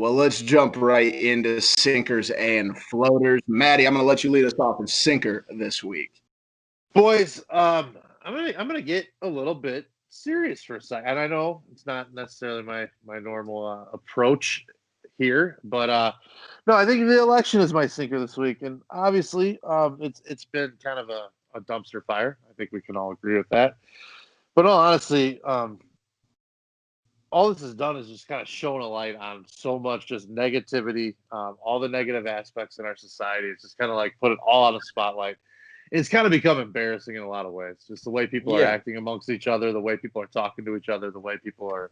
Well, let's jump right into sinkers and floaters. Maddie, I'm going to let you lead us off in sinker this week. Boys, I'm gonna get a little bit serious for a second, and I know it's not necessarily my normal approach here, but no, I think the election is my sinker this week, and obviously, it's been kind of a dumpster fire. I think we can all agree with that. But all honestly, all this has done is just kind of shown a light on so much just negativity, all the negative aspects in our society. It's just kind of like put it all on a spotlight. It's kind of become embarrassing in a lot of ways. Just the way people are acting amongst each other, the way people are talking to each other, the way people are,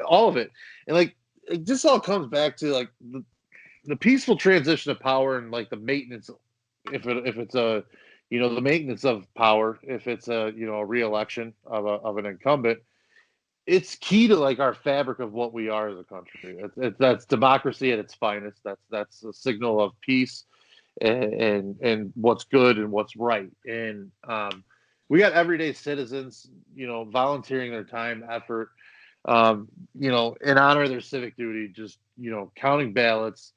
all of it. And like, it just all comes back to like the peaceful transition of power and like the maintenance, if it's a, the maintenance of power, if it's a reelection of an incumbent, it's key to like our fabric of what we are as a country. That's democracy at its finest. That's a signal of peace and what's good and what's right. And we got everyday citizens, volunteering their time, effort, in honor of their civic duty, just counting ballots,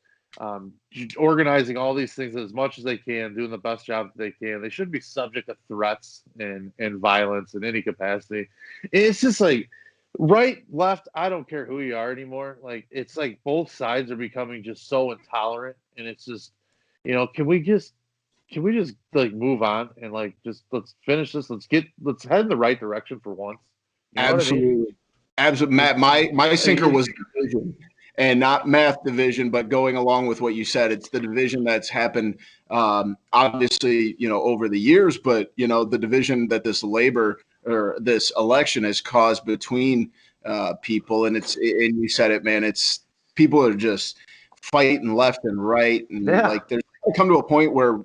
organizing all these things as much as they can, doing the best job that they can. They shouldn't be subject to threats and violence in any capacity. It's just like right, left, I don't care who you are anymore. Like it's like both sides are becoming just so intolerant, and it's just, can we just like move on and like just let's finish this. Let's head in the right direction for once. You know what I mean? Absolutely. Absolutely. Matt, my sinker was division and not math division, but going along with what you said, it's the division that's happened, obviously, over the years, but, the division that this labor or this election has caused between people. And and you said it, man, it's people are just fighting left and right. And Yeah. like, there's come to a point where,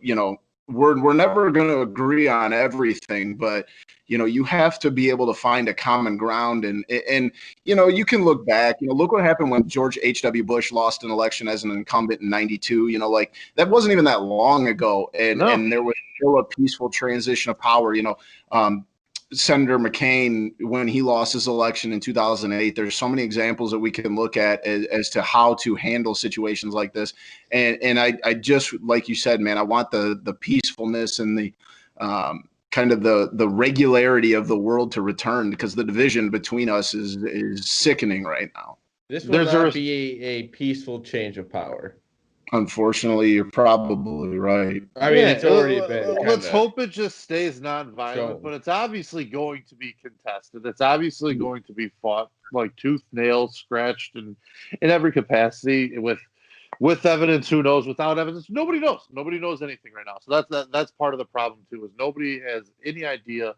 we're never going to agree on everything, but you have to be able to find a common ground. And you can look back, look what happened when George H.W. Bush lost an election as an incumbent in 92. Like that wasn't even that long ago. And there was still a peaceful transition of power. Senator McCain, when he lost his election in 2008, there's so many examples that we can look at as to how to handle situations like this. And I just, like you said, man, I want the peacefulness and the kind of the regularity of the world to return, because the division between us is sickening right now. This will not be a peaceful change of power. Unfortunately, you're probably right. I mean, it's already been. Let's hope it just stays non-violent, but it's obviously going to be contested. It's obviously going to be fought like tooth, nail, scratched, and in every capacity with evidence. Who knows? Without evidence, nobody knows. Nobody knows anything right now. So that's part of the problem too. Is nobody has any idea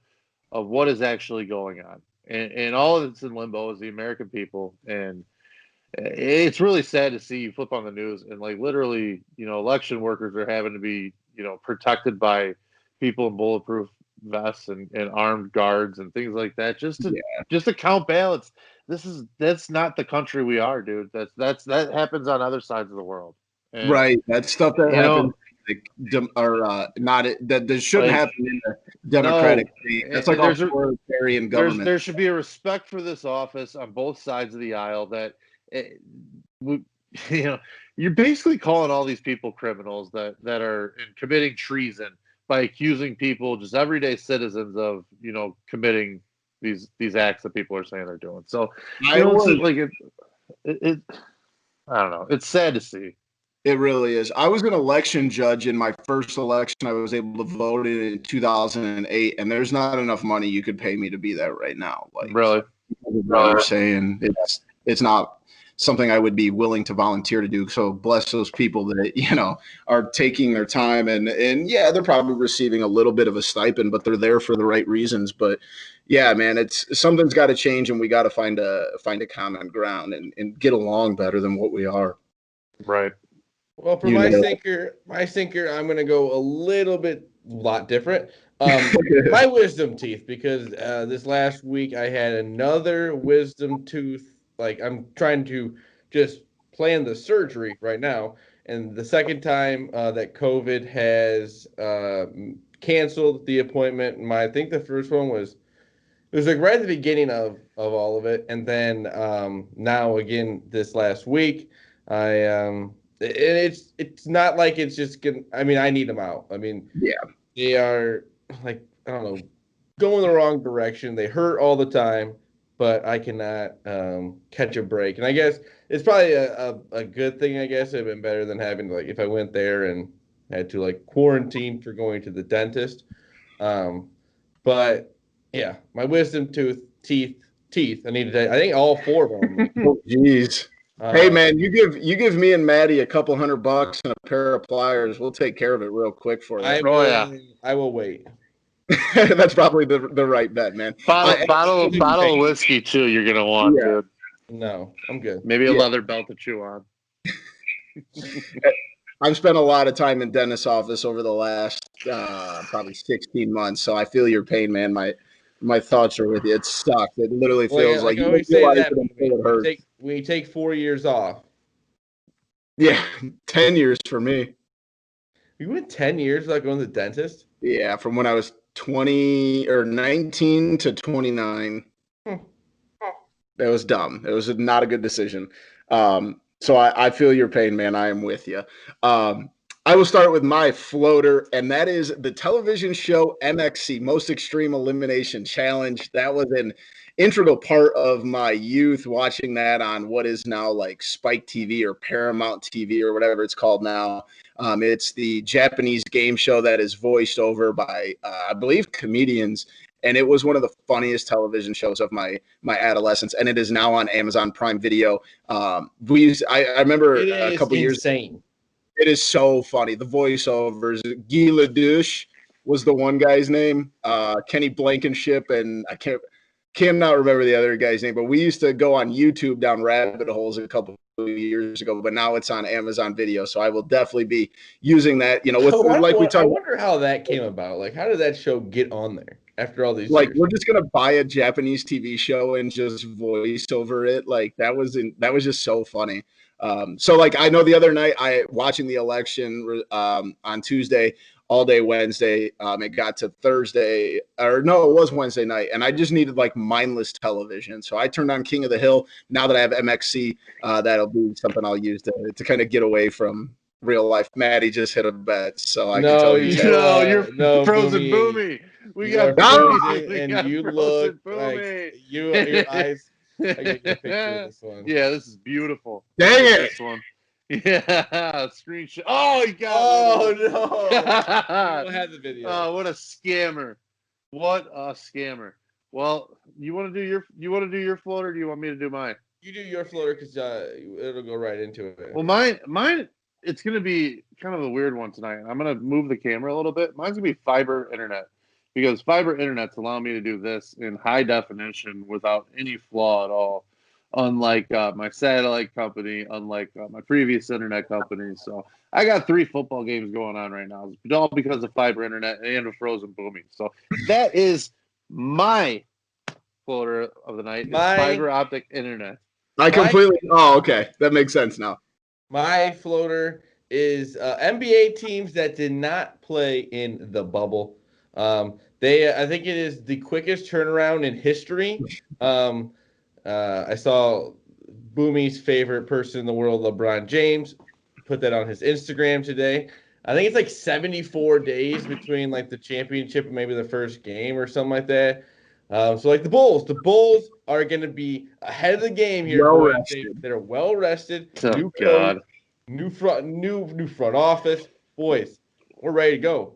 of what is actually going on, and all that's in limbo is the American people. And it's really sad to see you flip on the news and like literally, election workers are having to be, protected by people in bulletproof vests and armed guards and things like that just to count ballots. That's not the country we are, dude. That happens on other sides of the world. And, right. That's stuff that happens. That shouldn't happen in the democratic state. That's like authoritarian government. There should be a respect for this office on both sides of the aisle. That you're basically calling all these people criminals that are committing treason by accusing people, just everyday citizens, of committing these acts that people are saying they're doing. So I don't know. It's sad to see. It really is. I was an election judge in my first election. I was able to vote in 2008, and there's not enough money you could pay me to be that right now. Like, really, you're saying it's not something I would be willing to volunteer to do. So bless those people that are taking their time and yeah, they're probably receiving a little bit of a stipend, but they're there for the right reasons. But yeah, man, something's got to change, and we got to find a common ground and get along better than what we are. Right. Well, for my sinker, I'm going to go a lot different. My wisdom teeth, because this last week I had another wisdom tooth. Like, I'm trying to just plan the surgery right now. And the second time that COVID has canceled the appointment, I think the first one was It was like right at the beginning of all of it, and then now again this last week, it's not like it's just gonna. I mean, I need them out. I mean, Yeah. they are like I don't know, going the wrong direction. They hurt all the time, but I cannot catch a break. And I guess it's probably a good thing. I guess it'd been better than having like if I went there and had to like quarantine for going to the dentist. But yeah, my wisdom teeth. I need to. I think all four of them. Oh, jeez. Hey man, you give me and Maddie a couple $100 and a pair of pliers. We'll take care of it real quick for you. I will wait. That's probably the right bet, man. Bottle of whiskey too. You're gonna want, Yeah. dude. No, I'm good. Maybe a leather belt to chew on. I've spent a lot of time in dentist's office over the last probably 16 months, so I feel your pain, man. My thoughts are with you. It sucks. It literally feels like I you always say that it when you take 4 years off. Yeah, 10 years for me. You went 10 years without going to the dentist? Yeah, from when I was 20 or 19 to 29. That was dumb. It was not a good decision. So I feel your pain, man. I am with you. I will start with my floater, and that is the television show MXC, Most Extreme Elimination Challenge. That was an integral part of my youth, watching that on what is now like Spike TV or Paramount TV or whatever it's called now. It's the Japanese game show that is voiced over by, I believe, comedians. And it was one of the funniest television shows of my adolescence, and it is now on Amazon Prime Video. I remember a couple years. Insane. It is so funny. The voiceovers. Guy Leduc was the one guy's name. Kenny Blankenship, and I cannot remember the other guy's name. But we used to go on YouTube down rabbit holes a couple of years ago. But now it's on Amazon Video, so I will definitely be using that. You know, I wonder how that came about. Like, how did that show get on there? After all these years. We're just gonna buy a Japanese TV show and just voice over it. Like that was just so funny. So like I know the other night watching the election on Tuesday all day Wednesday. It got to Thursday, or no, it was Wednesday night, and I just needed like mindless television. So I turned on King of the Hill. Now that I have MXC, that'll be something I'll use to kind of get away from real life. Maddie just hit a bet, so I can tell you. You're frozen Boomy. We got and you look like your eyes. I get a picture of this one. Yeah, this is beautiful. Dang it! This one. Yeah, screenshot. Oh, he got. Oh no! I don't have the video. Oh, what a scammer! What a scammer! Well, you want to do your floater? Or do you want me to do mine? You do your floater because it'll go right into it. Well, mine. It's gonna be kind of a weird one tonight. I'm gonna move the camera a little bit. Mine's gonna be fiber internet. Because fiber internet's allowing me to do this in high definition without any flaw at all, unlike my satellite company, unlike my previous internet company. So I got 3 football games going on right now, all because of fiber internet and a frozen booming. So that is my floater of the night, fiber optic internet. Okay. That makes sense now. My floater is NBA teams that did not play in the bubble. I think it is the quickest turnaround in history. I saw Boomy's favorite person in the world, LeBron James, put that on his Instagram today. I think it's like 74 days between like the championship and maybe the first game or something like that. So like the Bulls are going to be ahead of the game here. They're well rested. Oh, new front office. Boys, we're ready to go.